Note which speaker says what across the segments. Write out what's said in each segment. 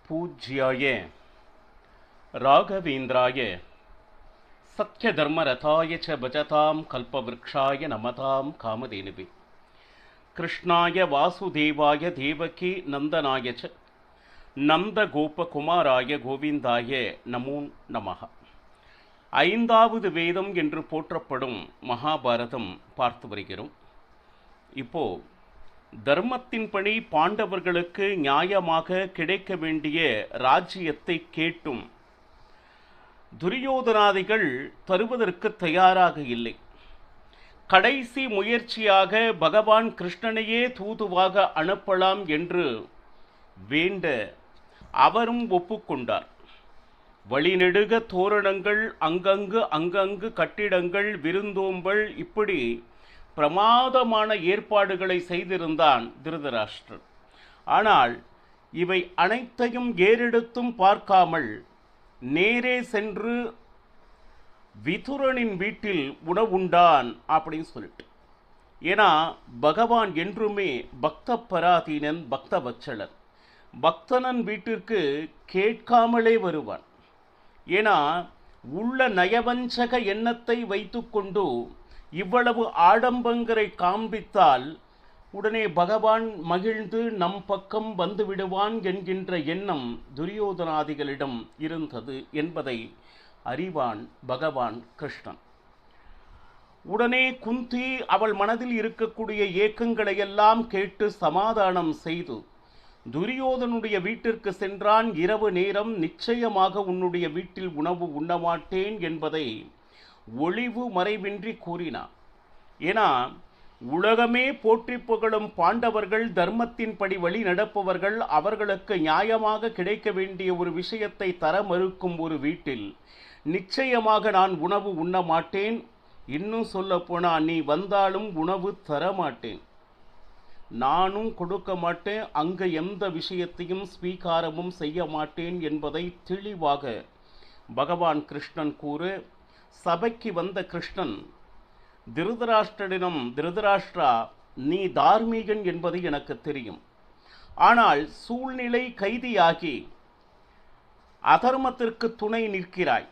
Speaker 1: पूज्याय राघवेन्द्राय सत्यधर्मरथाय च भजतां कल्पवृक्षाय नमतां कामधेनुवे कृष्णाय वासुदेवाय देवकी नंदनाय च नंदगोपकुमाराय गोविंदाय நமோ நமः. ஐந்தாவது வேதம் என்று போற்றப்படும் மகாபாரதம் பார்த்து வருகிறோம். இப்போ தர்மத்தின்படி பாண்டவர்களுக்கு நியாயமாக கிடைக்க வேண்டிய ராஜ்யத்தை கேட்டும் துரியோதனாதிகள் தருவதற்கு தயாராக இல்லை. கடைசி முயற்சியாக பகவான் கிருஷ்ணனையே தூதுவாக அனுப்பலாம் என்று வேண்ட அவரும் ஒப்புக்கொண்டார். வழிநெடுக தோரணங்கள், அங்கங்கு கட்டிடங்கள், விருந்தோம்பல், இப்படி பிரமாதமான ஏற்பாடுகளை செய்திருந்தான் திருதராஷ்டிரன். ஆனால் இவை அனைத்தையும் ஏறெடுத்தும் பார்க்காமல் நேரே சென்று விதுரனின் வீட்டில் உணவுண்டான் அப்படின்னு சொல்லிட்டு. ஏன்னா பகவான் என்றுமே பக்த பராதீனன், பக்த வச்சலன். பக்தனன் வீட்டிற்கு கேட்காமலே வருவான். ஏன்னா உள்ள நயவஞ்சக எண்ணத்தை வைத்துக்கொண்டு இவ்வளவு ஆடம்பங்களை காண்பித்தால் உடனே பகவான் மகிழ்ந்து நம் பக்கம் வந்து விடுவான் என்கின்ற எண்ணம் துரியோதனாதிகளிடம் இருந்தது என்பதை அறிவான் பகவான் கிருஷ்ணன். உடனே குந்தி அவள் மனதில் இருக்கக்கூடிய ஏக்கங்களையெல்லாம் கேட்டு சமாதானம் செய்து துரியோதனுடைய வீட்டிற்கு சென்றான். இரவு நேரம், நிச்சயமாக உன்னுடைய வீட்டில் உணவு உண்ணமாட்டேன் என்பதை ஒளிவு மறைவின்றி கூறினான். ஏன்னா உலகமே போற்றி புகழும் பாண்டவர்கள், தர்மத்தின்படி வழி நடப்பவர்கள், அவர்களுக்கு நியாயமாக கிடைக்க வேண்டிய ஒரு விஷயத்தை தர மறுக்கும் ஒரு வீட்டில் நிச்சயமாக நான் உணவு உண்ண மாட்டேன். இன்னும் சொல்ல போனா நீ வந்தாலும் உணவு தரமாட்டேன், நானும் கொடுக்க மாட்டேன், அங்க எந்த விஷயத்தையும் ஸ்வீகாரமும் செய்ய மாட்டேன் என்பதை தெளிவாக பகவான் கிருஷ்ணன் கூற, சபைக்கு வந்த கிருஷ்ணன் திருதராஷ்டிரனிடம், திருதராஷ்டிரா, நீ தார்மீகன் என்பது எனக்கு தெரியும். ஆனால் சூழ்நிலை கைதியாகி அதர்மத்திற்கு துணை நிற்கிறாய்.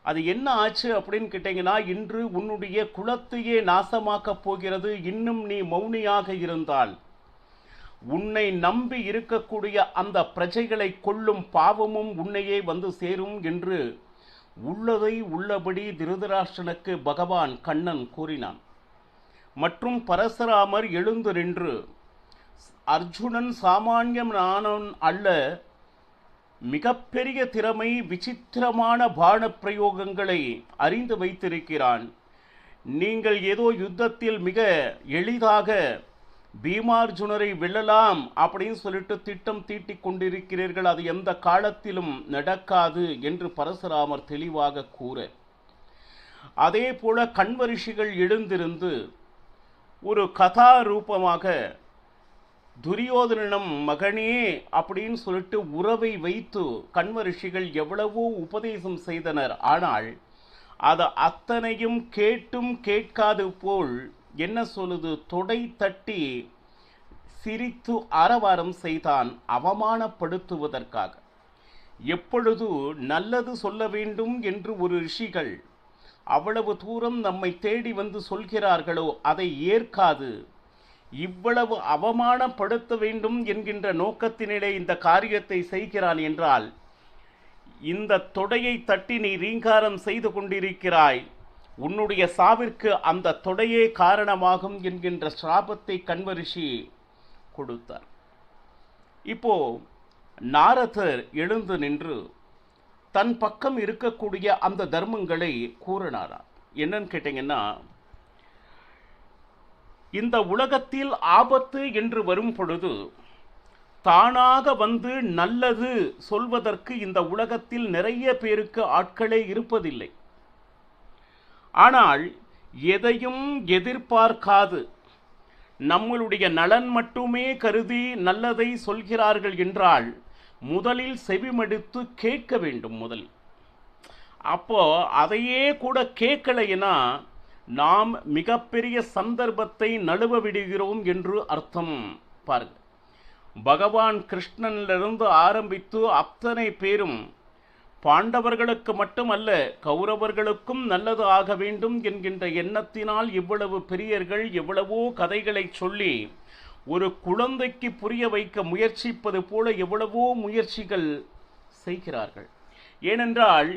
Speaker 1: அது என்ன ஆச்சு அப்படின்னு கேட்டீங்கன்னா, இன்று உன்னுடைய குலத்தையே நாசமாக்கப் போகிறது. இன்னும் நீ மௌனியாக இருந்தால் உன்னை நம்பி இருக்கக்கூடிய அந்த பிரஜைகளை கொல்லும் பாவமும் உன்னையே வந்து சேரும் என்று உள்ளதை உள்ளபடி திருதராஷ்டிரனுக்கு பகவான் கண்ணன் கூறினான். மற்றும் பரசுராமர் எழுந்து நின்று, அர்ஜுனன் சாமானியனானவன் அல்ல, மிகப்பெரிய திறமை, விசித்திரமான பான பிரயோகங்களை அறிந்து வைத்திருக்கிறான். நீங்கள் ஏதோ யுத்தத்தில் மிக எளிதாக பீமார்ஜுனரை வெல்லலாம் அப்படின்னு சொல்லிட்டு திட்டம் தீட்டிக் கொண்டிருக்கிறீர்கள். அது எந்த காலத்திலும் நடக்காது என்று பரசுராமர் தெளிவாக கூற, அதே போல கண்வரிஷிகள் எழுந்திருந்து ஒரு கதா ரூபமாக துரியோதனிடம் மகனே அப்படின்னு சொல்லிட்டு உறவை வைத்து கண்வரிஷிகள் எவ்வளவோ உபதேசம் செய்தனர். ஆனால் அது அத்தனையும் கேட்டும் கேட்காது போல் என்ன சொல்லுது, தொடை தட்டி சிரித்து ஆரவாரம் செய்தான் அவமானப்படுத்துவதற்காக. எப்பொழுது நல்லது சொல்ல வேண்டும் என்று ஒரு ரிஷிகள் அவ்வளவு தூரம் நம்மை தேடி வந்து சொல்கிறார்களோ அதை ஏற்காது இவ்வளவு அவமானப்படுத்த வேண்டும் என்கின்ற நோக்கத்தினிலே இந்த காரியத்தை செய்கிறான் என்றால், இந்த தொடையை தட்டி நீ ரீங்காரம் செய்து கொண்டிருக்கிறாய், உன்னுடைய சாவிற்கு அந்த தொடையே காரணமாகும் என்கின்ற சாபத்தை கண்வரிஷி கொடுத்தார். இப்போ நாரதர் எழுந்து நின்று தன் பக்கம் இருக்கக்கூடிய அந்த தர்மங்களை கூறினாரா. என்னன்னு கேட்டீங்கன்னா, இந்த உலகத்தில் ஆபத்து என்று வரும் பொழுது தானாக வந்து நல்லது சொல்வதற்கு இந்த உலகத்தில் நிறைய பேருக்கு ஆட்களே இருப்பதில்லை. ஆனால் எதையும் எதிர்பார்க்காது நம்மளுடைய நலன் மட்டுமே கருதி நல்லதை சொல்கிறார்கள் என்றால் முதலில் செவிமடுத்து கேட்க வேண்டும். முதல் அப்போ அதையே கூட கேட்கலைன்னா நாம் மிகப்பெரிய சந்தர்ப்பத்தை நழுவ விடுகிறோம் என்று அர்த்தம். பாருங்க, பகவான் கிருஷ்ணனிலிருந்து ஆரம்பித்து அத்தனை பேரும் பாண்டவர்களுக்கு மட்டுமல்ல கௌரவர்களுக்கும் நல்லது ஆக வேண்டும் என்கின்ற எண்ணத்தினால் இவ்வளவு பெரியர்கள் எவ்வளவோ கதைகளை சொல்லி ஒரு குழந்தைக்கு புரிய வைக்க முயற்சிப்பது போல எவ்வளவோ முயற்சிகள் செய்கிறார்கள். ஏனென்றால்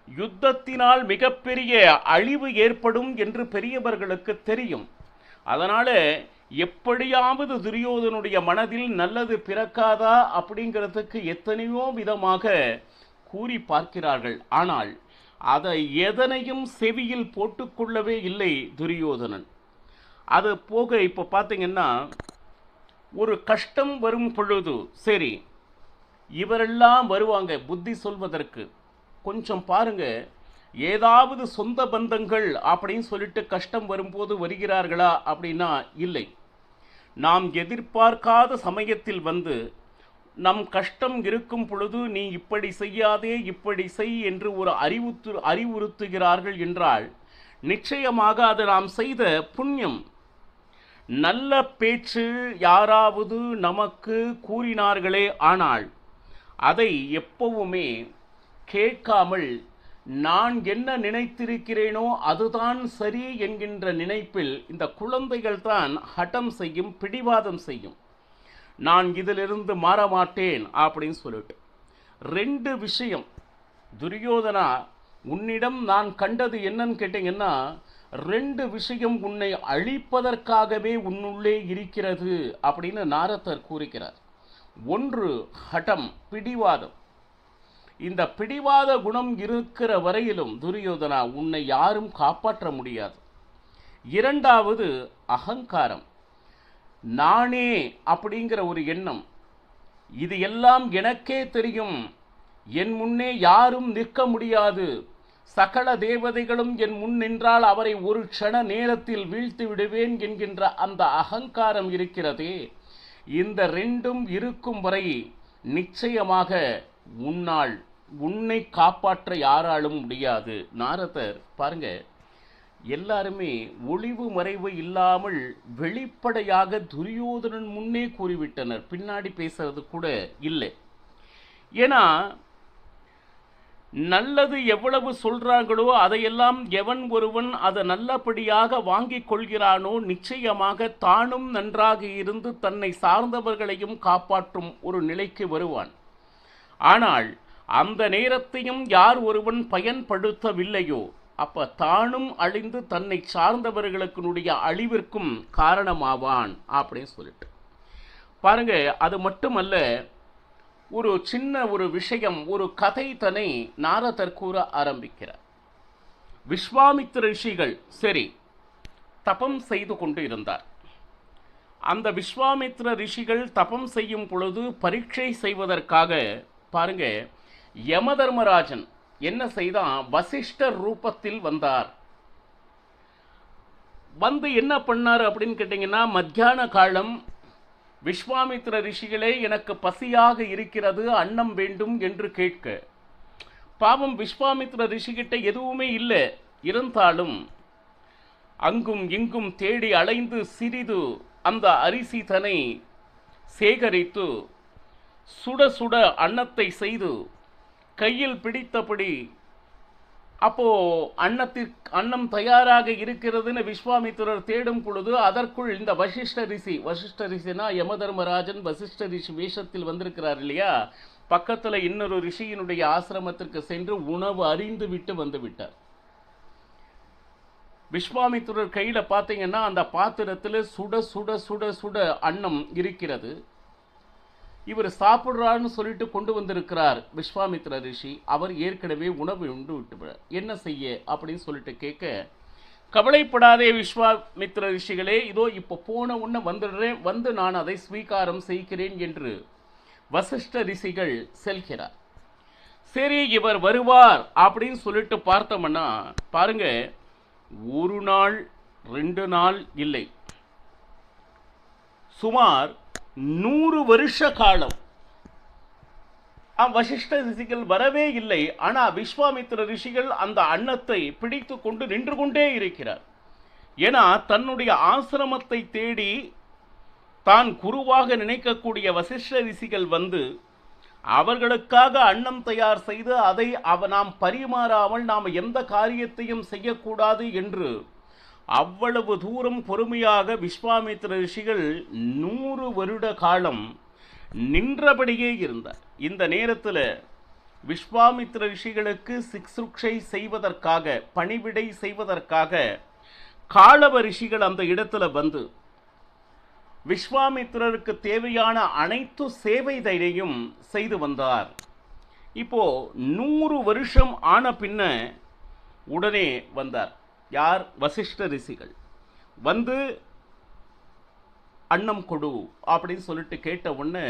Speaker 1: யுத்தத்தினால் மிகப்பெரிய அழிவு ஏற்படும் என்று பெரியவர்களுக்கு தெரியும். அதனால எப்படியாவது துரியோதனுடைய மனதில் நல்லது பிறக்காதா அப்படிங்கிறதுக்கு எத்தனையோ விதமாக கூறி பார்க்கிறார்கள். ஆனால் அதை எதனையும் செவியில் போட்டுக்கொள்ளவே இல்லை துரியோதனன். அது போக இப்போ பார்த்தீங்கன்னா ஒரு கஷ்டம் வரும் பொழுது சரி இவரெல்லாம் வருவாங்க புத்தி சொல்வதற்கு. கொஞ்சம் பாருங்க, ஏதாவது சொந்த பந்தங்கள் அப்படின்னு சொல்லிட்டு கஷ்டம் வரும்போது வருகிறார்களா அப்படின்னா இல்லை. நாம் எதிர்பார்க்காத சமயத்தில் வந்து நம் கஷ்டம் இருக்கும் பொழுது நீ இப்படி செய்யாதே இப்படி செய் என்று ஒரு அறிவுறுத்துகிறார்கள் என்றால் நிச்சயமாக அது நாம் செய்த புண்ணியம். நல்ல பேச்சு யாராவது நமக்கு கூறினார்களே ஆனால் அதை எப்பவுமே கேட்காமல் நான் என்ன நினைத்திருக்கிறேனோ அதுதான் சரி என்கின்ற நினைப்பில் இந்த குழந்தைகள் தான் ஹட்டம் செய்யும், பிடிவாதம் செய்யும். நான் இதிலிருந்து மாற மாட்டேன் அப்படின்னு சொல்லிட்டு. ரெண்டு விஷயம் துரியோதனா, உன்னிடம் நான் கண்டது என்னன்னு கேட்டீங்கன்னா ரெண்டு விஷயம் உன்னை அழிப்பதற்காகவே உன்னுள்ளே இருக்கிறது அப்படின்னு நாரதர் கூறுகிறார். ஒன்று ஹட்டம், பிடிவாதம். இந்த பிடிவாத குணம் இருக்கிற வரையிலும் துரியோதனா உன்னை யாரும் காப்பாற்ற முடியாது. இரண்டாவது அகங்காரம், நானே அப்படிங்கிற ஒரு எண்ணம். இது எல்லாம் எனக்கே தெரியும், என் முன்னே யாரும் நிற்க முடியாது, சகல தேவதைகளும் என் முன் நின்றால் அவரை ஒரு க்ஷண நேரத்தில் வீழ்த்தி விடுவேன் என்கின்ற அந்த அகங்காரம் இருக்கிறதே, இந்த ரெண்டும் இருக்கும் வரை நிச்சயமாக உன்னை காப்பாற்ற யாராலும் முடியாது. நாரதர் பாருங்க, எல்லாருமே ஒளிவு மறைவு இல்லாமல் வெளிப்படையாக துரியோதனன் முன்னே கூறிவிட்டனர், பின்னாடி பேசுறது கூட இல்லை. ஏன்னா நல்லது எவ்வளவு சொல்றாங்களோ அதையெல்லாம் எவன் ஒருவன் அதை நல்லபடியாக வாங்கிக் கொள்கிறானோ நிச்சயமாக தானும் நன்றாக இருந்து தன்னை சார்ந்தவர்களையும் காப்பாற்றும் ஒரு நிலைக்கு வருவான். ஆனால் அந்த நேரத்தையும் யார் ஒருவன் பயன்படுத்தவில்லையோ அப்ப தானும் அழிந்து தன்னை சார்ந்தவர்களுக்கு அழிவிற்கும் காரணமாவான் அப்படின்னு சொல்லிட்டு பாருங்க. அது மட்டுமல்ல, ஒரு சின்ன ஒரு விஷயம், ஒரு கதை தன்னை நாரதர் கூற ஆரம்பிக்கிறார். விஸ்வாமித்திர ரிஷிகள் சரி தபம் செய்து கொண்டு இருந்தார். அந்த விஸ்வாமித்திர ரிஷிகள் தபம் செய்யும் பொழுது பரீட்சை செய்வதற்காக பாருங்க யமதர்மராஜன் என்ன செய்தான், வசிஷ்டர் ரூபத்தில் வந்தார். வந்து என்ன பண்ணார் அப்படின்னு கேட்டீங்கன்னா, மத்தியான காலம் விஸ்வாமித்திர ரிஷிகளே எனக்கு பசியாக இருக்கிறது, அன்னம் வேண்டும் என்று கேட்க, பாவம் விஸ்வாமித்திர ரிஷிகிட்ட எதுவுமே இல்லை. இருந்தாலும் அங்கும் இங்கும் தேடி அலைந்து சிறிது அந்த அரிசி தனை சேகரித்து சுட சுட அன்னத்தை செய்து கையில் பிடித்தபடி, அப்போ அன்னம் தயாராக இருக்கிறதுன்னு விஸ்வாமித்திரர் தேடும் பொழுது அதற்குள் இந்த வசிஷ்ட ரிஷினா யமதர்மராஜன் வசிஷ்ட ரிஷி வேஷத்தில் வந்திருக்கிறார் இல்லையா, பக்கத்தில் இன்னொரு ரிஷியினுடைய ஆசிரமத்திற்கு சென்று உணவு அறிந்து விட்டு வந்து விட்டார். விஸ்வாமித்திரர் கையில பார்த்தீங்கன்னா அந்த பாத்திரத்தில் சுட சுட சுட சுட அன்னம் இருக்கிறது. இவர் சாப்பிட்றான்னு சொல்லிட்டு கொண்டு வந்திருக்கிறார் விஸ்வாமித்திர ரிஷி. அவர் ஏற்கனவே உணவு உண்டு விட்டு என்ன செய்ய அப்படின்னு சொல்லிட்டு கேட்க, கவலைப்படாதே விஸ்வாமித்திர ரிஷிகளே, இதோ இப்போ போன உடனே வந்துடுறேன், வந்து நான் அதை ஸ்வீகாரம் செய்கிறேன் என்று வசிஷ்ட ரிஷிகள் செல்கிறார். சரி இவர் வருவார் அப்படின்னு சொல்லிட்டு பார்த்தோம்னா பாருங்க, ஒரு நாள் 2 நாள் இல்லை, சுமார் 100 வருஷ காலம் வசிஷ்ட ரிஷிகள் வரவே இல்லை. ஆனா விஸ்வாமித்திர ரிஷிகள் அந்த அன்னத்தை பிடித்து கொண்டு நின்று கொண்டே இருக்கிறார். ஏன்னா தன்னுடைய ஆசிரமத்தை தேடி தான் குருவாக நினைக்கக்கூடிய வசிஷ்ட ரிஷிகள் வந்து அவர்களுக்காக அன்னம் தயார் செய்து அதை நாம் பரிமாறாமல் நாம் எந்த காரியத்தையும் செய்யக்கூடாது என்று அவ்வளவு தூரம் பொறுமையாக விஸ்வாமித்திர ரிஷிகள் 100 வருட காலம் நின்றபடியே இருந்தார். இந்த நேரத்தில் விஸ்வாமித்திர ரிஷிகளுக்கு சிக்ஷை செய்வதற்காக, பணிவிடை செய்வதற்காக காலவ ரிஷிகள் அந்த இடத்துல வந்து விஸ்வாமித்திரருக்கு தேவையான அனைத்து சேவைகளையும் செய்து வந்தார். இப்போ 100 வருஷம் ஆன பின்ன உடனே வந்தார். யார்? வசிஷ்ட ரிஷிகள் வந்து அன்னம் கொடு அப்படின்னு சொல்லிட்டு கேட்ட உடனே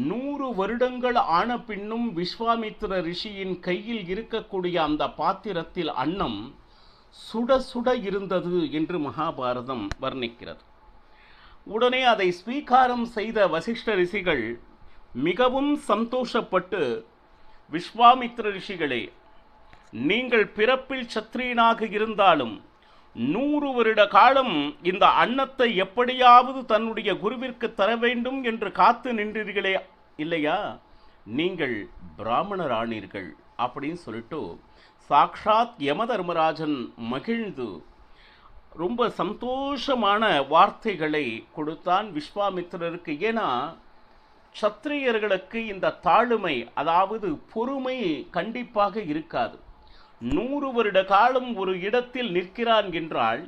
Speaker 1: 100 வருடங்கள் ஆன பின்னும் விஸ்வாமித்திர ரிஷியின் கையில் இருக்கக்கூடிய அந்த பாத்திரத்தில் அன்னம் சுட சுட இருந்தது என்று மகாபாரதம் வர்ணிக்கிறது. உடனே அதை ஸ்வீகாரம் செய்த வசிஷ்ட ரிஷிகள் மிகவும் சந்தோஷப்பட்டு, விஸ்வாமித்திர ரிஷிகளே, நீங்கள் பிறப்பில் சத்திரியனாக இருந்தாலும் 100 வருட காலம் இந்த அன்னத்தை எப்படியாவது தன்னுடைய குருவிற்கு தர வேண்டும் என்று காத்து நின்றீர்களே இல்லையா, நீங்கள் பிராமணர் ஆனீர்கள் அப்படின்னு சொல்லிட்டு சாக்ஷாத் யமதர்மராஜன் மகிழ்ந்து ரொம்ப சந்தோஷமான வார்த்தைகளை கொடுத்தான் விஸ்வாமித்திரருக்கு. ஏன்னா சத்திரியர்களுக்கு இந்த தாழ்மை, அதாவது பொறுமை கண்டிப்பாக இருக்காது. 100 வருட காலம் ஒரு இடத்தில் நிற்கிறான் என்றால்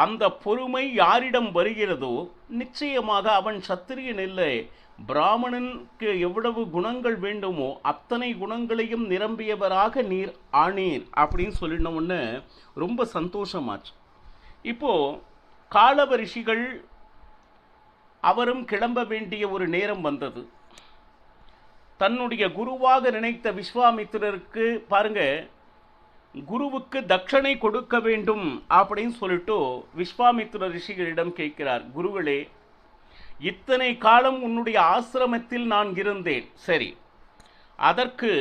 Speaker 1: அந்த பொறுமை யாரிடம் வருகிறதோ நிச்சயமாக அவன் சத்திரியன் இல்லை. பிராமணனுக்கு எவ்வளவு குணங்கள் வேண்டுமோ அத்தனை குணங்களையும் நிரம்பியவராக நீர் ஆனீர் அப்படின்னு சொல்லினோன்னு ரொம்ப சந்தோஷமாச்சு. இப்போ காலவ ரிஷிகள் அவரும் கிளம்ப வேண்டிய ஒரு நேரம் வந்தது. தன்னுடைய குருவாக நினைத்த விஸ்வாமித்திரருக்கு பாருங்க, குருவுக்கு தட்சணை கொடுக்க வேண்டும் அப்படின்னு சொல்லிட்டு விஸ்வாமித்திர ரிஷிகளிடம் கேட்கிறார். குருகளே, இத்தனை காலம் உன்னுடைய ஆசிரமத்தில் நான் இருந்தேன், சரி, அதற்கு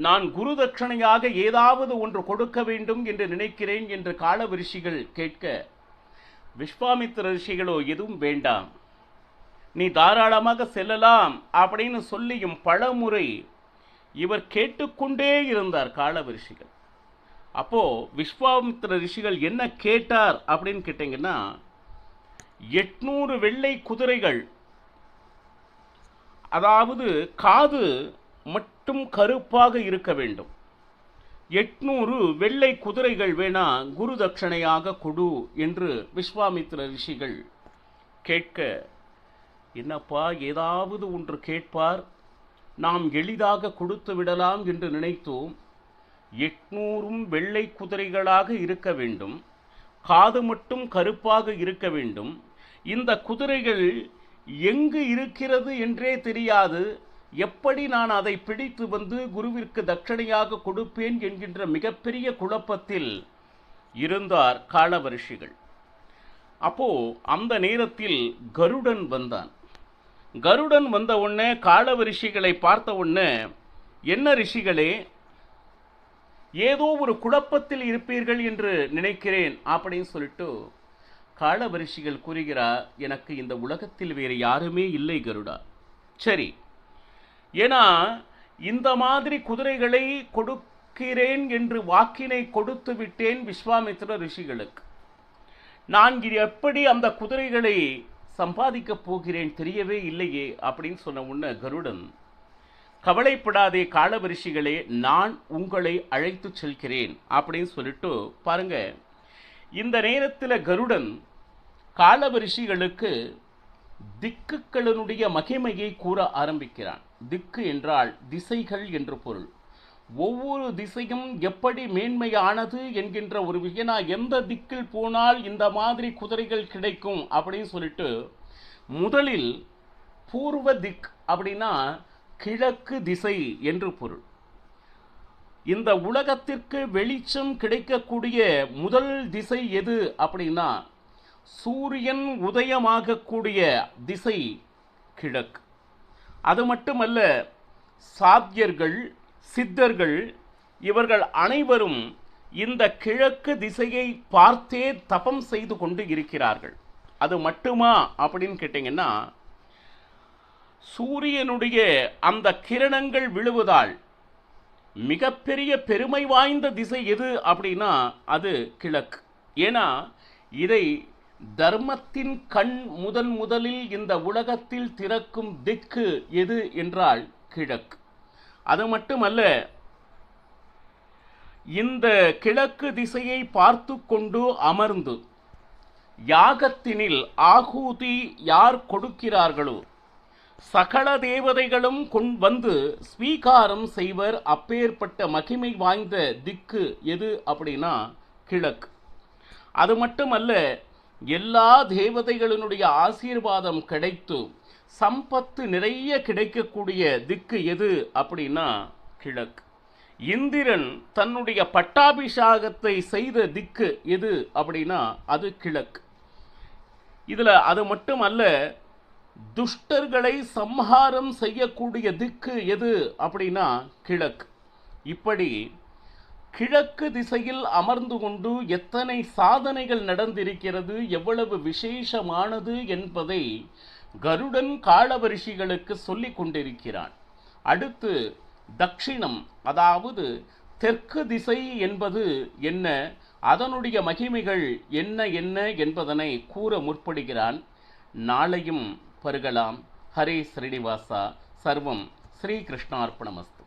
Speaker 1: நான் குரு தட்சணையாக ஏதாவது ஒன்று கொடுக்க வேண்டும் என்று நினைக்கிறேன் என்று காலவ ரிஷிகள் கேட்க, விஸ்வாமித்திர ரிஷிகளோ எதுவும் வேண்டாம், நீ தாராளமாக செல்லலாம் அப்படின்னு சொல்லியும் பலமுறை இவர் கேட்டுக்கொண்டே இருந்தார் காலவ ரிஷிகள். அப்போ விஸ்வாமித்திர ரிஷிகள் என்ன கேட்டார் அப்படின்னு கேட்டீங்கன்னா, 800 வெள்ளை குதிரைகள், அதாவது காது மட்டும் கருப்பாக இருக்க வேண்டும், 800 வெள்ளை குதிரைகள் வேணா குரு தட்சணையாக கொடு என்று விஸ்வாமித்திர ரிஷிகள் கேட்க, என்னப்பா ஏதாவது ஒன்று கேட்பார், நாம் எளிதாக கொடுத்து விடலாம் என்று நினைத்தோம். 800 வெள்ளை குதிரைகளாக இருக்க வேண்டும், காது மட்டும் கருப்பாக இருக்க வேண்டும், இந்த குதிரைகள் எங்கு இருக்கிறது என்றே தெரியாது, எப்படி நான் அதை பிடித்து வந்து குருவிற்கு தட்சணையாக கொடுப்பேன் என்கின்ற மிகப்பெரிய குழப்பத்தில் இருந்தார் காலவ ரிஷிகள். அப்போ அந்த நேரத்தில் கருடன் வந்தான். கருடன் வந்த உடனே காலவ ரிஷிகளை பார்த்த உடனே, என்ன ரிஷிகளே, ஏதோ ஒரு குழப்பத்தில் இருப்பீர்கள் என்று நினைக்கிறேன் அப்படின்னு சொல்லிட்டு காலவ ரிஷிகள் கூறுகிறார், எனக்கு இந்த உலகத்தில் வேறு யாருமே இல்லை கருடா. சரி, ஏன்னா இந்த மாதிரி குதிரைகளை கொடுக்கிறேன் என்று வாக்கினை கொடுத்து விட்டேன் விஸ்வாமித்திர ரிஷிகளுக்கு. நான் எப்படி அந்த குதிரைகளை சம்பாதிக்கப் போகிறேன் தெரியவே இல்லையே அப்படின்னு சொன்ன உடனே கருடன், கவலைப்படாதே காலவ ரிஷிகளே, நான் உங்களை அழைத்து செல்கிறேன் அப்படின்னு சொல்லிட்டு பாருங்க. இந்த நேரத்தில் கருடன் காலவ ரிஷிகளுக்கு திக்குகளினுடைய மகிமையை கூற ஆரம்பிக்கிறான். திக்கு என்றால் திசைகள் என்று பொருள். ஒவ்வொரு திசையும் எப்படி மேன்மையானது என்கின்ற ஒரு விஷயம், எந்த திக்கில் போனால் இந்த மாதிரி குதிரைகள் கிடைக்கும் அப்படின்னு சொல்லிட்டு, முதலில் பூர்வ திக் அப்படின்னா கிழக்கு திசை என்று பொருள். இந்த உலகத்திற்கு வெளிச்சம் கிடைக்கக்கூடிய முதல் திசை எது அப்படின்னா சூரியன் உதயமாகக்கூடிய திசை கிழக்கு. அது மட்டுமல்ல, சாத்தியர்கள், சித்தர்கள் இவர்கள் அனைவரும் இந்த கிழக்கு திசையை பார்த்தே தபம் செய்து கொண்டு இருக்கிறார்கள். அது மட்டுமா அப்படின்னு கேட்டிங்கன்னா, சூரியனுடைய அந்த கிரணங்கள் விழுவதால் மிகப்பெரிய பெருமை வாய்ந்த திசை எது அப்படின்னா அது கிழக்கு. ஏன்னா இதை தர்மத்தின் கண் முதலில் இந்த உலகத்தில் திறக்கும் திக்கு எது என்றால் கிழக்கு. அது மட்டுமல்ல, இந்த கிழக்கு திசையை பார்த்து கொண்டு அமர்ந்து யாகத்தினில் ஆகூதி யார் கொடுக்கிறார்களோ சகல தேவதைகளும் வந்து ஸ்வீகாரம் செய்வர். அப்பேற்பட்ட மகிமை வாய்ந்த திக்கு எது அப்படின்னா கிழக்கு. அது மட்டுமல்ல, எல்லா தேவதைகளினுடைய ஆசீர்வாதம் கிடைத்து சம்பத்து நிறைய கிடைக்கக்கூடிய திக்கு எது அப்படின்னா கிழக்கு. இந்திரன் தன்னுடைய பட்டாபிஷேகத்தை செய்த திக்கு எது அப்படின்னா அது கிழக்கு. இதில் அது மட்டுமல்ல, துஷ்டர்களை சம்ஹாரம் செய்யக்கூடிய திக்கு எது அப்படின்னா கிழக்கு. இப்படி கிழக்கு திசையில் அமர்ந்து கொண்டு எத்தனை சாதனைகள் நடந்திருக்கிறது, எவ்வளவு விசேஷமானது என்பதை கருடன் காளவரிஷிகளுக்கு சொல்லிக் கொண்டிருக்கிறான். அடுத்து தட்சிணம், அதாவது தெற்கு திசை என்பது என்ன, அதனுடைய மகிமைகள் என்ன என்ன என்பதனை கூற முற்படுகிறான். நாளையும் பருகலாம். ஹரே ஸ்ரீனிவாசா. சர்வம் ஸ்ரீகிருஷ்ணார்ப்பணமஸ்து.